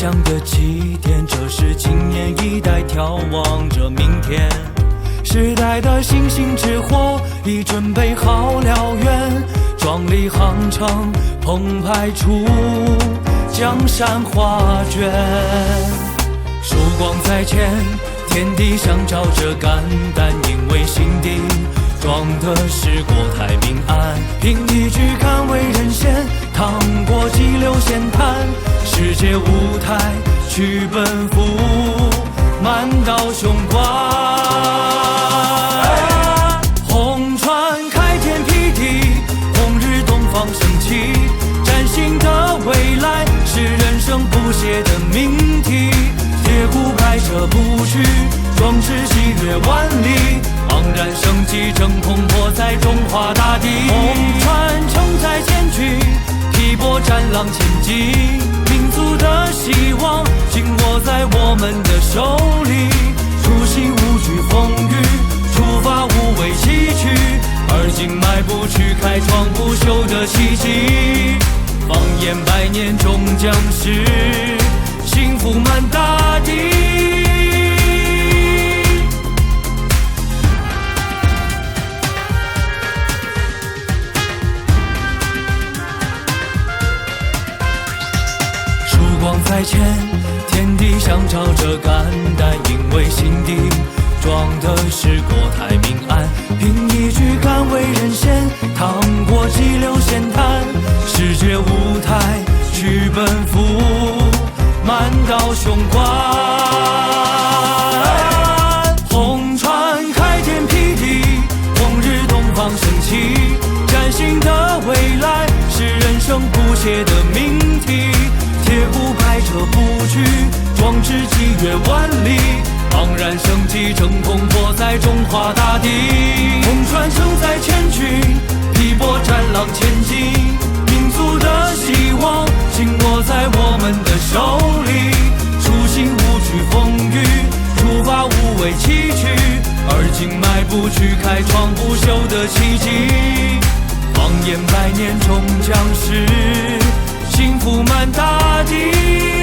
想的起点，这是青年一代眺望着明天。时代的星星之火已准备好燎原，壮丽航程澎湃出江山画卷。曙光在前，天地相照着肝胆，因为心底装的是国泰民安。凭一句敢为人先，趟过激流险滩，世界舞台去奔赴，满道雄关。红船开天辟地，红日东方升起，崭新的未来是人生不懈的命题。铁骨拍着不屈，壮志喜悦万里，昂然生机正蓬勃在中华大地。红船承载千军，劈波战浪前进，民族的希望紧握在我们的手里。初心无惧风雨，出发无畏崎岖，而今迈步去开创不朽的奇迹。放眼百年终将是幸福满大地。曙光在前，天地相照着肝胆，因为心底装的是国泰民安。凭一句敢为人先，趟过激流险滩，世界舞台去奔赴，满道雄关。红船开天辟地，红日东方升起，崭新的未来是人生不懈的命题。铁骨拍着不屈，壮志激越万里，昂然生机正蓬勃在中华大地。红船承载千军，劈波战浪前进，民族的希望紧握在我们的手里。初心无惧风雨，出发无畏崎岖，而今迈步去开创不朽的奇迹。放眼百年终将是幸福满大地。